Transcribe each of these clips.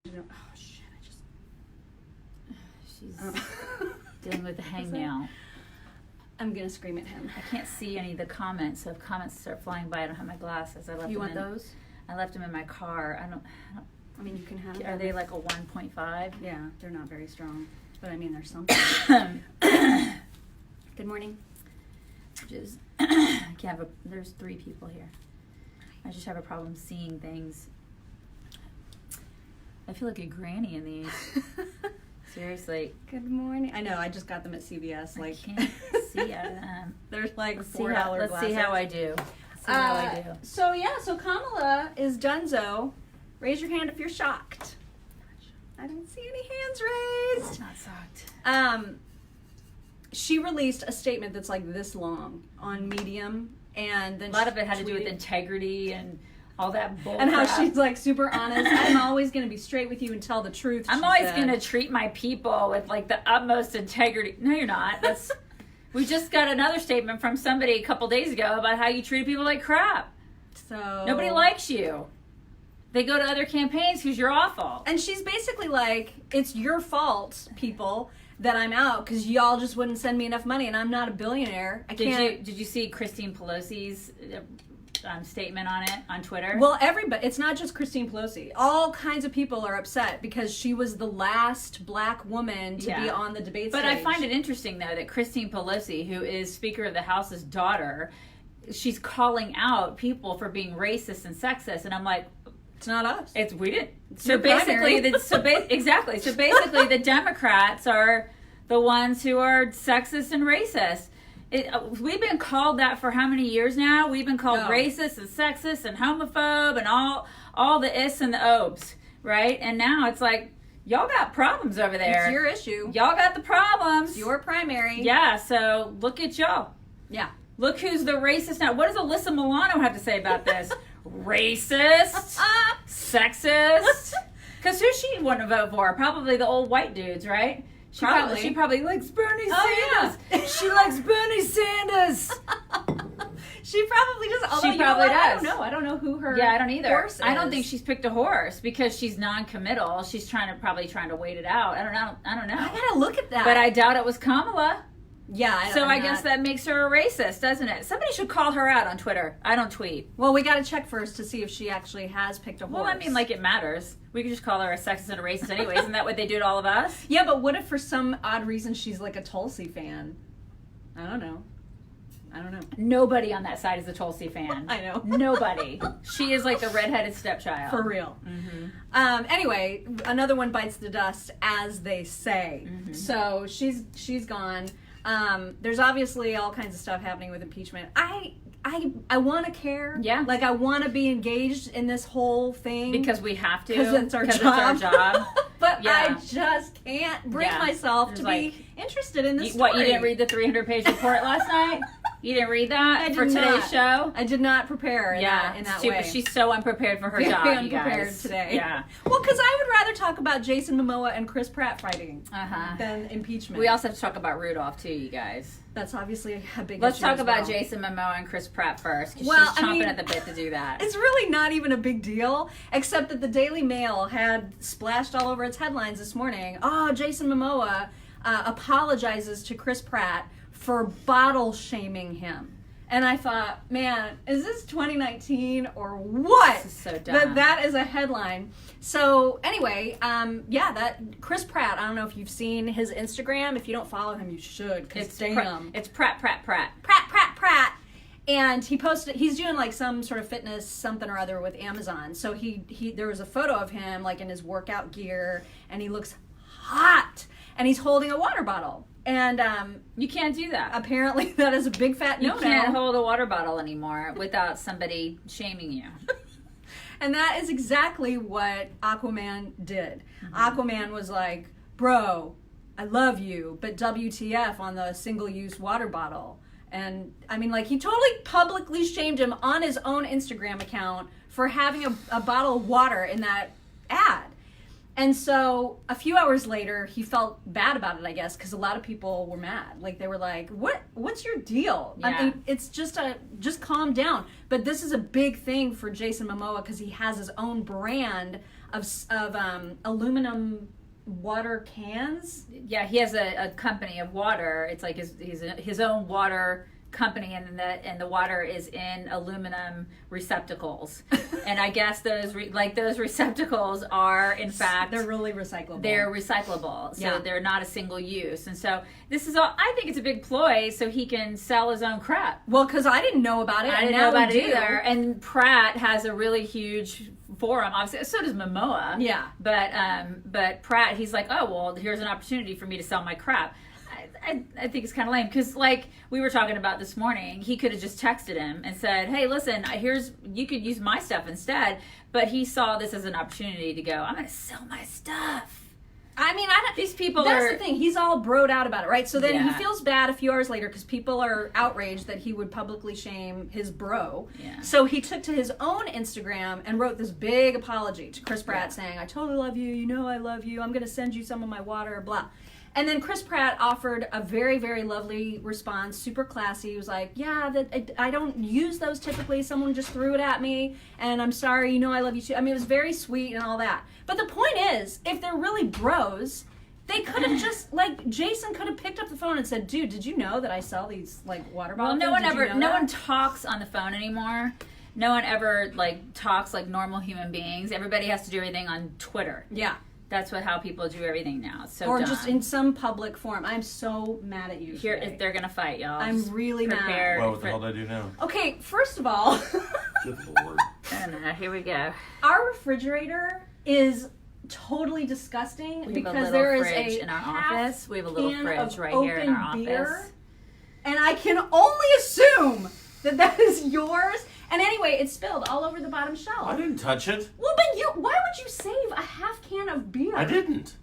Oh shit! She's dealing with the hangnail. I'm gonna scream at him. I can't see any of the comments, so if comments start flying by, I don't have my glasses. You want those? I left them in my car. I mean, you can have them. Are they like a 1.5? Yeah, they're not very strong, but I mean, there's something. Good morning. There's 3 people here. I just have a problem seeing things. I feel like a granny in these. Seriously. Good morning. I know, I just got them at CVS. I can't see out of them. There's like Let's $4 glasses. Let's see how I do. So Kamala is donezo. Raise your hand if you're shocked. I don't see any hands raised. Not shocked. She released a statement that's like this long on Medium, and then a lot of it had to do with integrity and all that bull and how crap. she's like super honest. I'm always going to be straight with you and tell the truth. I'm always going to treat my people with like the utmost integrity. No, you're not. That's we just got another statement from somebody a couple days ago about how you treat people like crap. So nobody likes you. They go to other campaigns because you're awful. And she's basically like, it's your fault, people, that I'm out because y'all just wouldn't send me enough money, and I'm not a billionaire. Did you see Christine Pelosi's statement on it on Twitter? Well, everybody. It's not just Christine Pelosi. All kinds of people are upset because she was the last black woman to be on the debate stage. But I find it interesting, though, that Christine Pelosi, who is Speaker of the House's daughter, she's calling out people for being racist and sexist, and I'm like, it's not us. We didn't. So basically, exactly. So basically, the Democrats are the ones who are sexist and racist. We've been called that for how many years now? We've been called racist and sexist and homophobe and all the is and the obes, right? And now it's like, y'all got problems over there. It's your issue. Y'all got the problems. It's your primary. Yeah, so look at y'all. Yeah. Look who's the racist now. What does Alyssa Milano have to say about this? Racist? Sexist? Because who she want to vote for? Probably the old white dudes, right? She probably likes Bernie Sanders. Yeah. She likes Bernie Sanders. She probably does. She probably does. I don't know who her I don't either. horse is. I don't think she's picked a horse because she's non-committal. She's probably trying to wait it out. I don't know. I gotta look at that. But I doubt it was Kamala. Yeah. I guess that makes her a racist, doesn't it? Somebody should call her out on Twitter. I don't tweet. Well, we got to check first to see if she actually has picked a horse. Well, I mean, like it matters. We could just call her a sexist and a racist anyways. Isn't that what they do to all of us? Yeah, but what if for some odd reason she's like a Tulsi fan? I don't know. Nobody on that side is a Tulsi fan. I know. Nobody. She is like the redheaded stepchild. For real. Mm-hmm. Anyway, another one bites the dust, as they say. Mm-hmm. So she's gone. There's obviously all kinds of stuff happening with impeachment. I want to care. Yeah. Like, I want to be engaged in this whole thing. Because we have to. Because it's our job. But yeah. I just can't bring myself to be interested in this story. What, you didn't read the 300-page report last night? You didn't read that for today's show? I did not prepare in that way. She's so unprepared for her Very job, you unprepared guys. today. Yeah. Well, because I would rather talk about Jason Momoa and Chris Pratt fighting than impeachment. We also have to talk about Rudolph, too, you guys. That's obviously a big Let's issue talk as about well. Jason Momoa and Chris Pratt first, because she's chomping at the bit to do that. It's really not even a big deal, except that the Daily Mail had splashed all over its headlines this morning. Oh, Jason Momoa apologizes to Chris Pratt for bottle shaming him. And I thought, man, is this 2019 or what? This is so dumb. That is a headline. So anyway, that Chris Pratt, I don't know if you've seen his Instagram. If you don't follow him, you should. It's Pratt. Pratt. And he posted, he's doing like some sort of fitness something or other with Amazon. So there was a photo of him like in his workout gear, and he looks hot. And he's holding a water bottle. And you can't do that. Apparently that is a big fat no-no. You can't hold a water bottle anymore without somebody shaming you. And that is exactly what Aquaman did. Mm-hmm. Aquaman was like, bro, I love you, but WTF on the single-use water bottle. And, I mean, like, he totally publicly shamed him on his own Instagram account for having a bottle of water in that ad. And so a few hours later, he felt bad about it, I guess, because a lot of people were mad. Like, they were like, what's your deal? Yeah. I mean, it's just calm down. But this is a big thing for Jason Momoa because he has his own brand of aluminum water cans. Yeah, he has a company of water. It's like his own water company, and the water is in aluminum receptacles. And I guess those receptacles are, in fact, they're really recyclable. They're recyclable, so they're not a single use. And so this is all. I think it's a big ploy so he can sell his own crap. Well, because I didn't know about it. I didn't know about it either. And Pratt has a really huge forum, obviously. So does Momoa. Yeah. But Pratt, he's like, oh well, here's an opportunity for me to sell my crap. I think it's kind of lame because, like we were talking about this morning, he could have just texted him and said, "Hey, listen, you could use my stuff instead." But he saw this as an opportunity to go, "I'm going to sell my stuff." I mean, these people that's the thing. He's all broed out about it, right? So then he feels bad a few hours later because people are outraged that he would publicly shame his bro. Yeah. So he took to his own Instagram and wrote this big apology to Chris Pratt saying, "I totally love you. You know I love you. I'm going to send you some of my water, blah." And then Chris Pratt offered a very, very lovely response, super classy. He was like, yeah, I don't use those typically. Someone just threw it at me, and I'm sorry. You know I love you too. I mean, it was very sweet and all that. But the point is, if they're really bros, they could have just, like, Jason could have picked up the phone and said, dude, did you know that I sell these, like, water bottles? Well, no one talks on the phone anymore. No one ever, like, talks like normal human beings. Everybody has to do everything on Twitter. Yeah. That's how people do everything now. So or dumb. Just in some public forum. I'm so mad at you. Here, if they're gonna fight, y'all. I'm really mad. Well, what the hell did I do now? Okay, first of all, Difficult word. I don't know. Here we go. Our refrigerator is totally disgusting because there is a in our office. We have a little fridge right here in our office, and I can only assume that is yours. And anyway, it spilled all over the bottom shelf. I didn't touch it. Well, but why would you save a half can of beer? I didn't.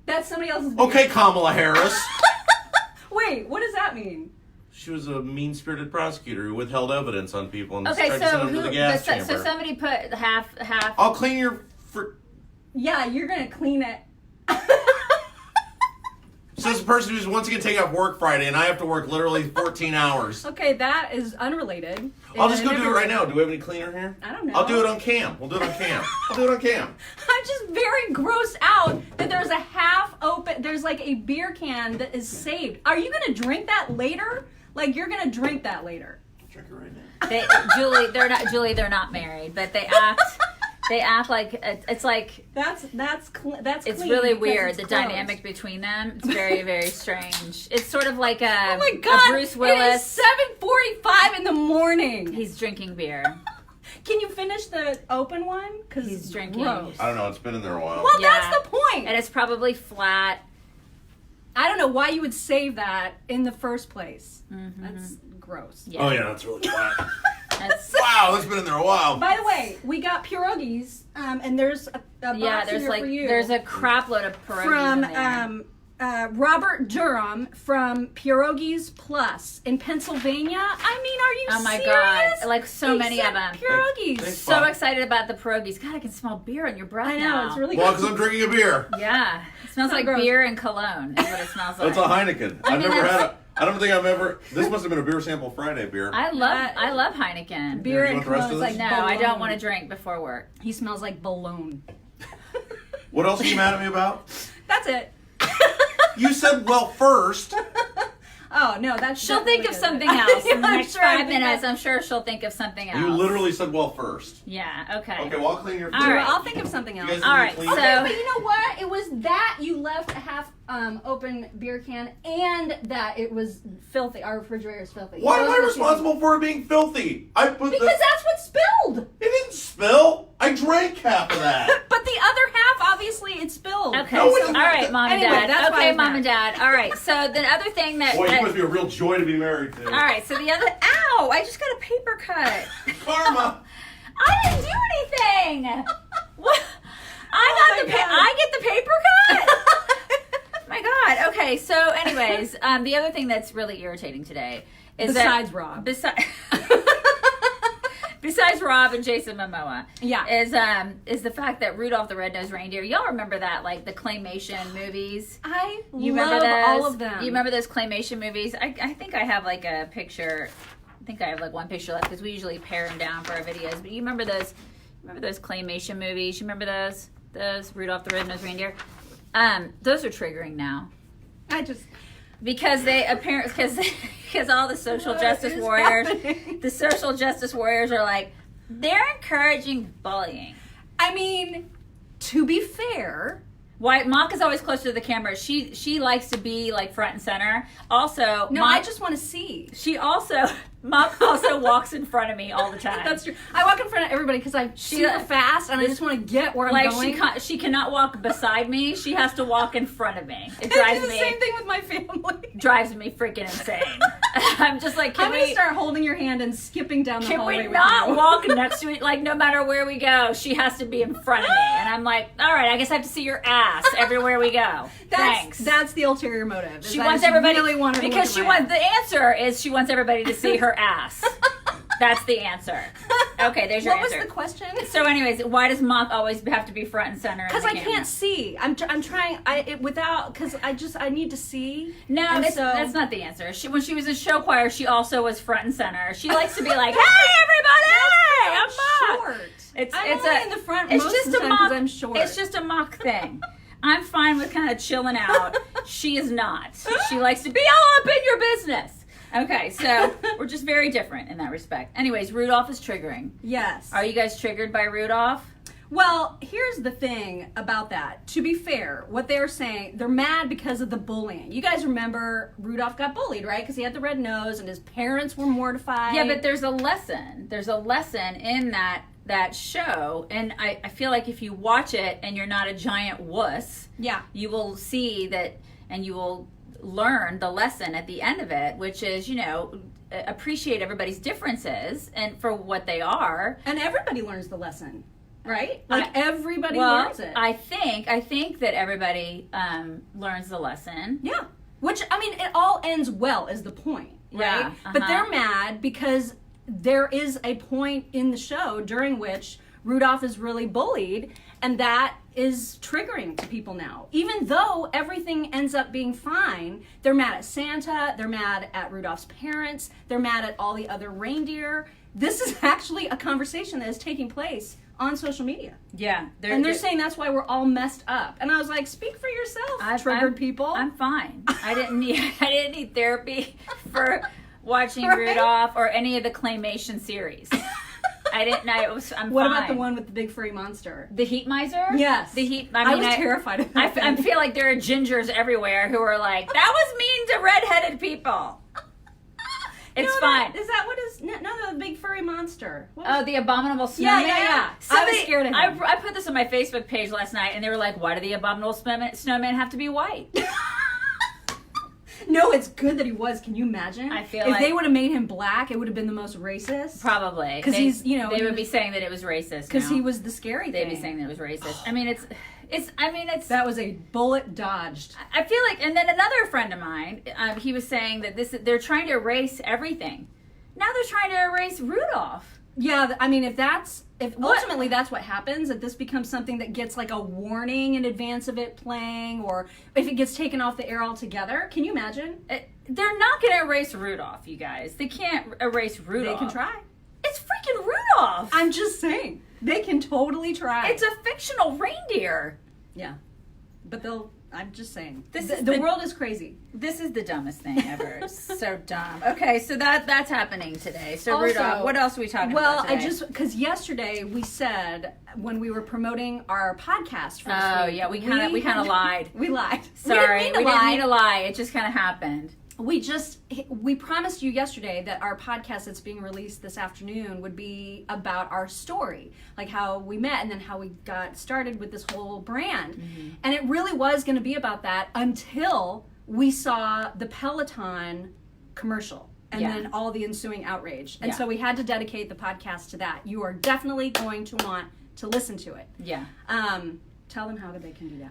That's somebody else's beer. Okay, Kamala Harris. Wait, what does that mean? She was a mean-spirited prosecutor who withheld evidence on people and tried okay, to send them to the gas chamber. So somebody put half. I'll clean your... Yeah, you're going to clean it. Says the person who's once again taking off work Friday, and I have to work literally 14 hours. Okay, that is unrelated. I'll just go do it right now. Do we have any cleaner here? I don't know. I'll do it on cam. We'll do it on cam. I'll do it on cam. I'm just very grossed out that there's a half open, there's like a beer can that is saved. Are you going to drink that later? Like, you're going to drink that later. I'll drink it right now. Julie, they're not married, but they act like it's like that's it's clean really because weird. it's The closed. dynamic between them, it's very, very strange. It's sort of like a, oh my God, a Bruce Willis. It is 7:45 in the morning. He's drinking beer. Can you finish the open one? Because He's drinking. Gross. I don't know. It's been in there a while. Well, Yeah. that's the point. And it's probably flat. I don't know why you would save that in the first place. Mm-hmm. That's gross. Yeah. Oh, yeah, that's really flat. That's, Wow, it's been in there a while. By the way, we got pierogies, and there's a box there's here like for you. there's a crap load of pierogies from in there. Robert Durham from Pierogies Plus in Pennsylvania. I mean, are you Oh my serious? God! Like so He many of sent them. Pierogies. Thanks, So Bob. excited about the pierogies. God, I can smell beer on your breath I know, now. it's really Well, good. because I'm drinking a beer. Yeah, it smells So like gross. beer and cologne. Is what it smells like. That's a Heineken. I've mean, never that's- had a... I don't think I've ever... This must have been a Beer Sample Friday beer. I love Heineken. Beer You and want the rest cologne of is this? like No, I don't bologna. want to drink before work. He smells like bologna. What else are you mad at me about? That's it. You said, well, first. Oh no, that's She'll think of definitely something isn't it? else in the I'm next sure I 5 think minutes. that- I'm sure she'll think of something else. You literally said, well, first. Yeah. Okay. Okay, well, I'll clean your food. All right. I'll think of something You else. guys All need right, to clean so- it? Okay, but you know what? It was that you left a half open beer can, and that it was filthy. Our refrigerator is filthy. Why am Those I are the two responsible for it being filthy? I put things. Because that's what spilled. It didn't spill. I drank half of that. But the other half, obviously, it spilled. Okay. No, So, it's all not. right, mom and Anyway, dad. that's why Okay, I'm mom mad. and dad. All right. So the other thing that. Boy, you must be a real joy to be married to. all right. So the other. Ow! I just got a paper cut. Karma. I didn't do anything. What? my God. I get the paper cut. My God. Okay. So, anyways, the other thing that's really irritating today is Besides Rob. Besides Rob and Jason Momoa, Yeah. is the fact that Rudolph the Red-Nosed Reindeer. Y'all remember that, like the claymation movies? I You love remember those? all of them. You remember those claymation movies? I think I have like a picture. I think I have like one picture left because we usually pare them down for our videos. But you remember those? remember those claymation movies? You remember those? Those Rudolph the Red-Nosed Reindeer? Those are triggering now. Because they apparently, because all the social justice warriors, the social justice warriors are like, they're encouraging bullying. I mean, to be fair, Why Mock is always close to the camera. She likes to be like front and center. Also, no, Mock, I just want to see. Mock also walks in front of me all the time. That's true. I walk in front of everybody because I'm super fast and I just want to get where I'm going. She cannot walk beside me. She has to walk in front of me. It I drives do the me. same thing with my family. Drives me freaking insane. I'm just like, I'm gonna start holding your hand and skipping down the hallway. Can we not walk next to it? Like, no matter where we go, she has to be in front of me. And I'm like, all right, I guess I have to see your ass everywhere we go. Thanks. That's the ulterior motive. She wants everybody really wanted to because look at my ass. the answer is she wants everybody to see her ass. That's the answer. Okay, there's your answer. What was the question? So, anyways, why does Mock always have to be front and center? Because I can't see. I'm trying. Because I need to see. No, that's not the answer. When she was in show choir, she also was front and center. She likes to be like, "Hey, everybody! I'm Mock." Short. It's only in the front. It's most just of the a time Mock. 'cause I'm short. It's just a Mock thing. I'm fine with kind of chilling out. She is not. She likes to be all up in your business. Okay, so we're just very different in that respect. Anyways, Rudolph is triggering. Yes. Are you guys triggered by Rudolph? Well, here's the thing about that. To be fair, what they're saying, they're mad because of the bullying. You guys remember Rudolph got bullied, right? Because he had the red nose and his parents were mortified. Yeah, but there's a lesson. There's a lesson in that show, and I feel like if you watch it and you're not a giant wuss, yeah, you will see that, and you will learn the lesson at the end of it, which is, appreciate everybody's differences and for what they are. And everybody learns the lesson, right? Like everybody learns it. I think that everybody learns the lesson. Yeah. Which, I mean, it all ends well is the point, right? Yeah, But they're mad because there is a point in the show during which Rudolph is really bullied, and that is triggering to people now. Even though everything ends up being fine, they're mad at Santa, they're mad at Rudolph's parents, they're mad at all the other reindeer. This is actually a conversation that is taking place on social media. Yeah. They're saying that's why we're all messed up. And I was like, speak for yourself, triggered people. I'm fine. I didn't need therapy for watching Right? Rudolph or any of the claymation series. I didn't know. I'm What fine. about the one with the big furry monster? The Heat Miser? Yes. The Heat. I was terrified of that. I feel like there are gingers everywhere who are like, that was mean to redheaded people. It's fine. Is that what is? No, the big furry monster. Oh, the abominable snowman? Yeah. I was scared of him. I put this on my Facebook page last night, and they were like, why do the abominable snowman have to be white? No, it's good that he was. Can you imagine? I feel if like they would have made him black, it would have been the most racist. Probably. Because he's, They would be saying that it was racist. Because he was the scary They'd thing. be saying that it was racist. I mean, it's. That was a bullet dodged. I feel like, and then another friend of mine, he was saying that they're trying to erase everything. Now they're trying to erase Rudolph. Yeah, I mean, if ultimately that's what happens, that this becomes something that gets like a warning in advance of it playing, or if it gets taken off the air altogether, can you imagine? They're not going to erase Rudolph, you guys. They can't erase Rudolph. They can try. It's freaking Rudolph. I'm just saying. They can totally try. It's a fictional reindeer. Yeah. But I'm just saying. The world is crazy. This is the dumbest thing ever. It's so dumb. Okay, so that's happening today. So Also, Rudolph, what else are we talking about today? Well, because yesterday we said when we were promoting our podcast for this week. Yeah, we kind of lied. We lied. Sorry, we didn't mean to lie. It just kind of happened. We promised you yesterday that our podcast that's being released this afternoon would be about our story, like how we met and then how we got started with this whole brand. Mm-hmm. And it really was going to be about that until we saw the Peloton commercial and then all the ensuing outrage. And so we had to dedicate the podcast to that. You are definitely going to want to listen to it. Yeah. Tell them how they can do that.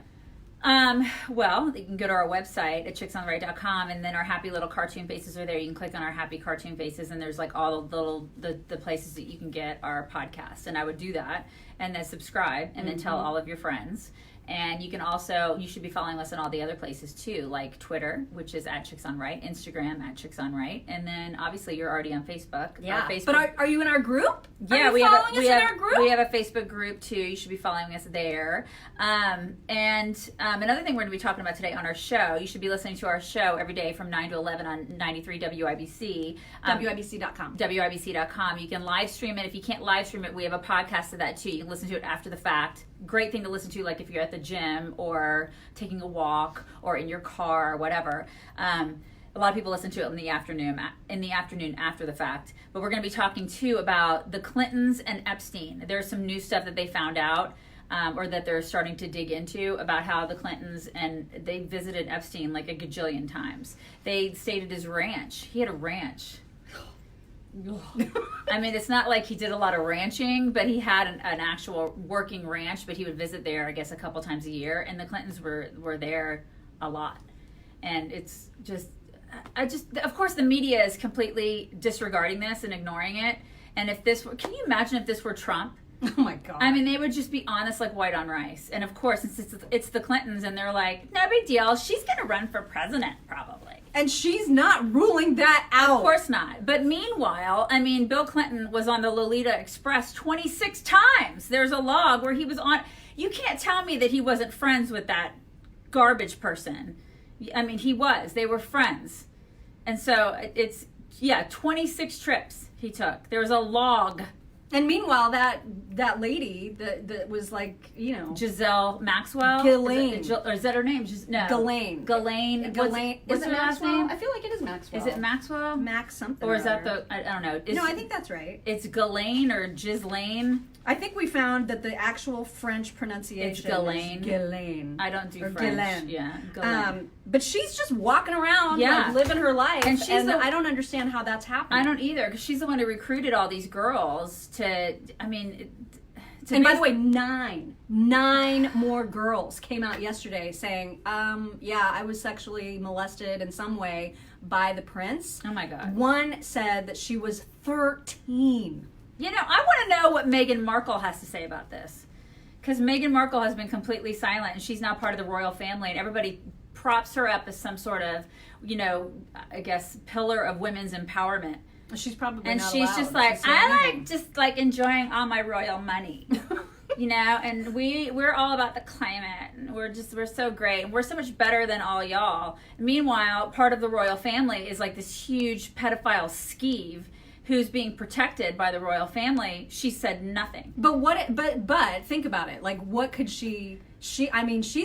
Well, you can go to our website at chicksontheright.com, and then our happy little cartoon faces are there. You can click on our happy cartoon faces, and there's like all the places that you can get our podcast. And I would do that, and then subscribe, and then tell all of your friends. And you should be following us on all the other places too, like Twitter, which is @ChicksOnRight, Instagram @ChicksOnRight, and then obviously you're already on Facebook. Yeah. Facebook. But are you in our group? Yeah, we have our group? We have a Facebook group too. You should be following us there. And another thing we're going to be talking about today on our show, you should be listening to our show every day from 9 to 11 on 93 WIBC. WIBC.com. WIBC.com. You can live stream it. If you can't live stream it, we have a podcast of that too. You can listen to it after the fact. Great thing to listen to, like if you're at the gym or taking a walk or in your car or whatever. A lot of people listen to it in the afternoon after the fact. But we're going to be talking too about the Clintons and Epstein. There's some new stuff that they found out, or that they're starting to dig into about how the Clintons, and they visited Epstein like a gajillion times. They stayed at his ranch. He had a ranch. I mean, it's not like he did a lot of ranching, but he had an actual working ranch, but he would visit there, I guess, a couple times a year, and the Clintons were there a lot. And it's just, of course, the media is completely disregarding this and ignoring it. And can you imagine if this were Trump? Oh my God. I mean, they would just be honest like white on rice. And of course, it's the Clintons, and they're like, no big deal. She's going to run for president, probably. And she's not ruling that out. Of course not. But meanwhile, I mean, Bill Clinton was on the Lolita Express 26 times. There's a log where he was on. You can't tell me that he wasn't friends with that garbage person. I mean, he was. They were friends. And so 26 trips he took. There was a log. And meanwhile, that lady that was like, Giselle Maxwell? Ghislaine. Or is that her name? No. Ghislaine. What's her last name? I feel like it is Maxwell. Is it Maxwell? Max something. Or is that I don't know. No, I think that's right. It's Ghislaine or Ghislaine. I think we found that the actual French pronunciation is Ghislaine. Ghislaine. I don't do or French. Ghislaine. Yeah, Ghislaine. But she's just walking around, like, living her life, and I don't understand how that's happening. I don't either, because she's the one who recruited all these girls to. I mean. And by the way, nine more girls came out yesterday saying, I was sexually molested in some way by the prince. Oh my God. One said that she was 13. I want to know what Meghan Markle has to say about this. Because Meghan Markle has been completely silent, and she's now part of the royal family, and everybody props her up as some sort of, I guess, pillar of women's empowerment. She's probably and not she's allowed. Just like, I like enjoying all my royal money. And we're all about the climate, and we're so great, and we're so much better than all y'all. Meanwhile, part of the royal family is like this huge pedophile skeeve who's being protected by the royal family. She said nothing. But think about it. Like, what could she's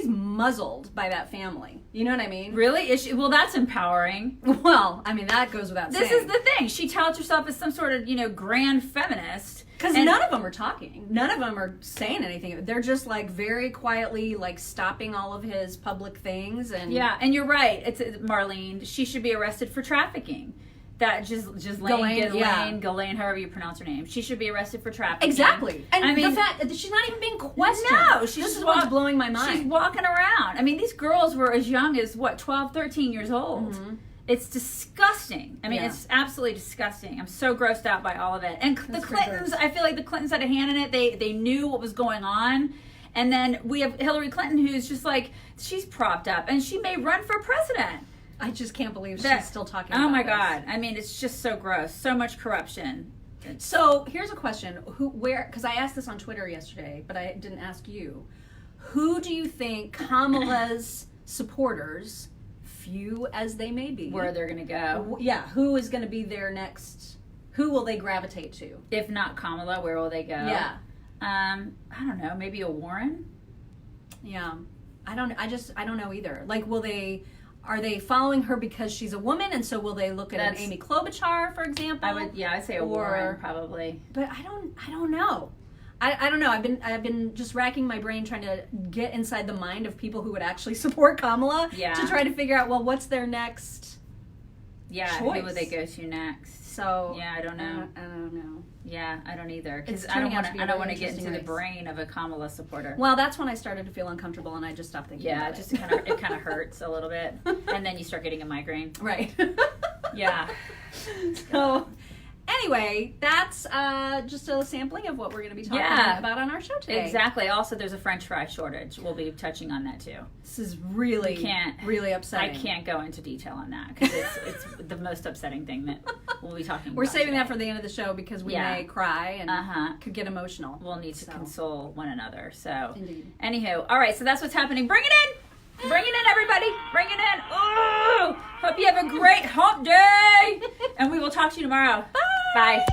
muzzled by that family. You know what I mean? Really? Is she? Well, that's empowering. Well, I mean, that goes without saying. This is the thing. She touts herself as some sort of, grand feminist. Because none of them are talking. None of them are saying anything. They're just, like, very quietly, like, stopping all of his public things. And yeah, and you're right. It's Marlene. She should be arrested for trafficking. That Ghislaine, however you pronounce her name. She should be arrested for trafficking. Exactly. And the fact that she's not even being questioned. No, this is what's blowing my mind. She's walking around. I mean, these girls were as young as, 12, 13 years old. Mm-hmm. It's disgusting. I mean, It's absolutely disgusting. I'm so grossed out by all of it. And the Clintons, I feel like the Clintons had a hand in it. They knew what was going on. And then we have Hillary Clinton, who's just like, she's propped up. And she may run for president. I just can't believe she's still talking about Oh my this. God. I mean, it's just so gross. So much corruption. So here's a question. Because I asked this on Twitter yesterday, but I didn't ask you. Who do you think Kamala's supporters, few as they may be, where they're going to go? Yeah. Who is going to be their next? Who will they gravitate to? If not Kamala, where will they go? Yeah. I don't know. Maybe a Warren? Yeah. I don't know either. Like, are they following her because she's a woman, and so will they look at an Amy Klobuchar, for example? I'd say a Warren probably. But I don't know. I don't know. I've been just racking my brain trying to get inside the mind of people who would actually support Kamala to try to figure out, well, what's their next choice? Who would they go to next? So I don't know. I don't know. Yeah, I don't either. Because I don't want to get into the brain of a Kamala supporter. Well, that's when I started to feel uncomfortable, and I just stopped thinking about it. It kind of hurts a little bit, and then you start getting a migraine. Right. Yeah. So, Anyway, that's just a sampling of what we're going to be talking about on our show today. Exactly. Also, there's a French fry shortage. We'll be touching on that too. This is really upsetting. I can't go into detail on that because it's the most upsetting thing that we'll be talking about. We're saving today. that for the end of the show because we may cry and could get emotional. We'll need to console one another. So, Indeed. Anywho, all right. So that's what's happening. Bring it in. Bring it in, everybody. Bring it in. Oh, hope you have a great hump day. And we will talk to you tomorrow. Bye. Bye.